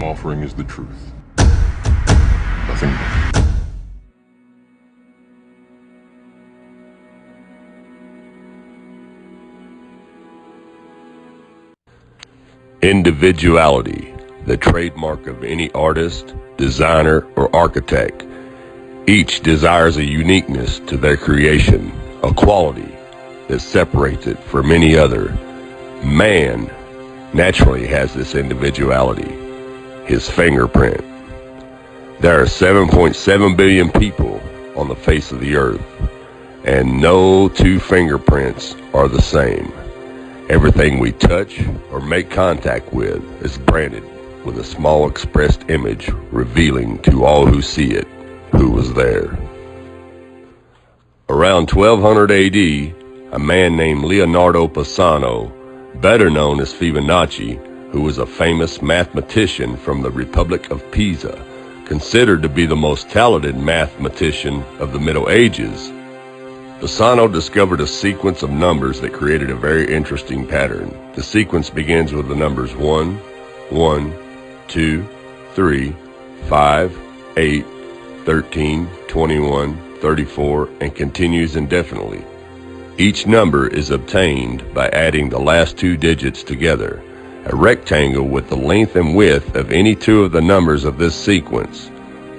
offering is the truth. Nothing more. Individuality, the trademark of any artist, designer, or architect. Each desires a uniqueness to their creation, a quality that separates it from any other. Man naturally has this individuality, his fingerprint. There are 7.7 billion people on the face of the earth, and no two fingerprints are the same. Everything we touch or make contact with is branded with a small expressed image revealing to all who see it who was there. Around 1200 AD, a man named Leonardo Pisano, better known as Fibonacci, who was a famous mathematician from the Republic of Pisa, considered to be the most talented mathematician of the Middle Ages, Pisano discovered a sequence of numbers that created a very interesting pattern. The sequence begins with the numbers 1, 1, 2, 3, 5, 8, 13, 21, 34, and continues indefinitely. Each number is obtained by adding the last two digits together. A rectangle with the length and width of any two of the numbers of this sequence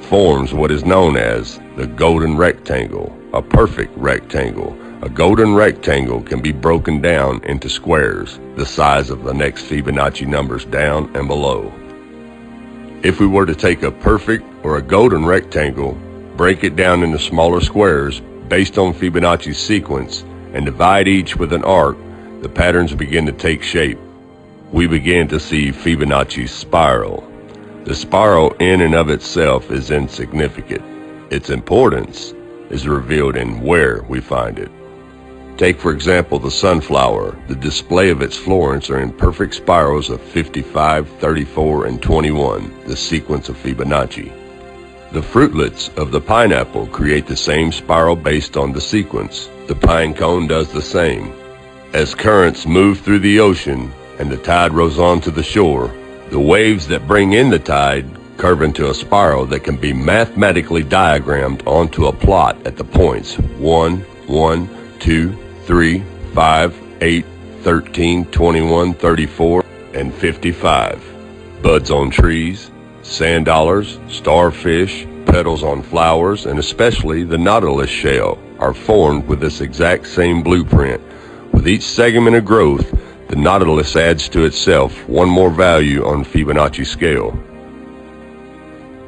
forms what is known as the golden rectangle, a perfect rectangle. A golden rectangle can be broken down into squares, the size of the next Fibonacci numbers down and below. If we were to take a perfect or a golden rectangle, break it down into smaller squares based on Fibonacci's sequence, and divide each with an arc, the patterns begin to take shape. We begin to see Fibonacci's spiral. The spiral in and of itself is insignificant. Its importance is revealed in where we find it. Take, for example, the sunflower. The display of its florets are in perfect spirals of 55, 34, and 21, the sequence of Fibonacci. The fruitlets of the pineapple create the same spiral based on the sequence. The pine cone does the same. As currents move through the ocean and the tide rolls on to the shore, the waves that bring in the tide curve into a spiral that can be mathematically diagrammed onto a plot at the points 1, 1, 2, 3, 5, 8, 13, 21, 34, and 55. Buds on trees, sand dollars, starfish, petals on flowers, and especially the nautilus shell are formed with this exact same blueprint. With each segment of growth, the nautilus adds to itself one more value on Fibonacci's scale.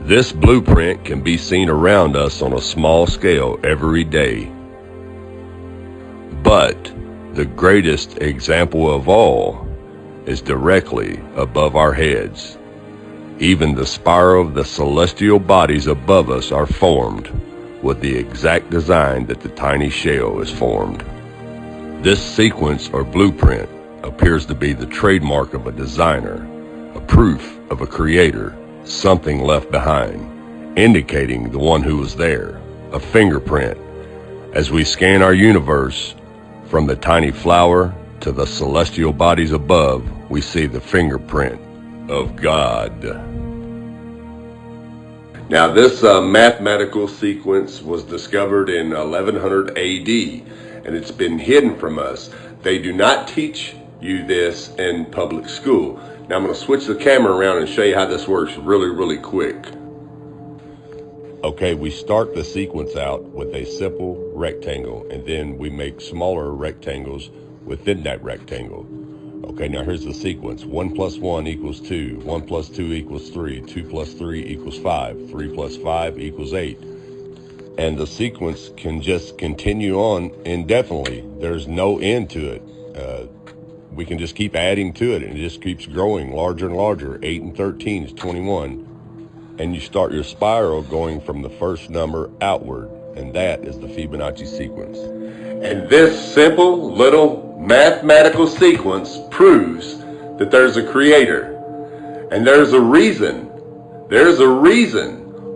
This blueprint can be seen around us on a small scale every day. But the greatest example of all is directly above our heads. Even the spiral of the celestial bodies above us are formed with the exact design that the tiny shell is formed. This sequence or blueprint appears to be the trademark of a designer, a proof of a creator, something left behind, indicating the one who was there, a fingerprint. As we scan our universe, from the tiny flower to the celestial bodies above, we see the fingerprint of God. Now this mathematical sequence was discovered in 1100 AD, and it's been hidden from us. They do not teach you this in public school. Now I'm going to switch the camera around and show you how this works really quick. Okay, we start the sequence out with a simple rectangle, and then we make smaller rectangles within that rectangle. Okay, now here's the sequence. 1 plus 1 equals 2. 1 plus 2 equals 3. 2 plus 3 equals 5. 3 plus 5 equals 8. And the sequence can just continue on indefinitely. There's no end to it. We can just keep adding to it, and it just keeps growing larger and larger. 8 and 13 is 21. And you start your spiral going from the first number outward, and that is the Fibonacci sequence. And this simple little mathematical sequence proves that there's a creator. And there's a reason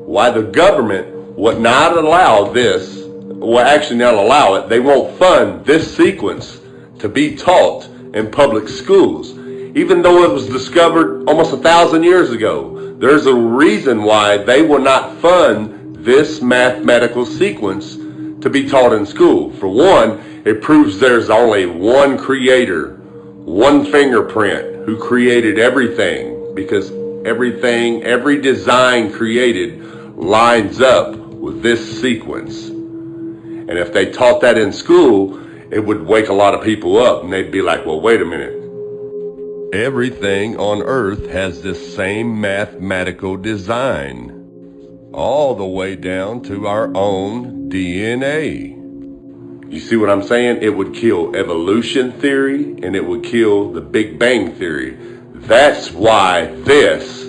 why the government would not allow this, well actually not allow it, they won't fund this sequence to be taught in public schools. even though it was discovered almost 1,000 years ago. There's a reason why they will not fund this mathematical sequence to be taught in school. For one, it proves there's only one creator, one fingerprint who created everything, because everything, every design created lines up with this sequence. And if they taught that in school, it would wake a lot of people up, and they'd be like, well, wait a minute. Everything on Earth has this same mathematical design, all the way down to our own DNA. You see what I'm saying? It would kill evolution theory, and it would kill the Big Bang theory. That's why this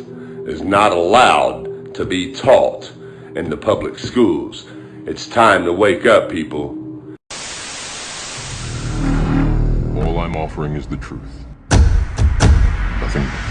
is not allowed to be taught in the public schools. It's time to wake up, people. All I'm offering is the truth. Nothing more.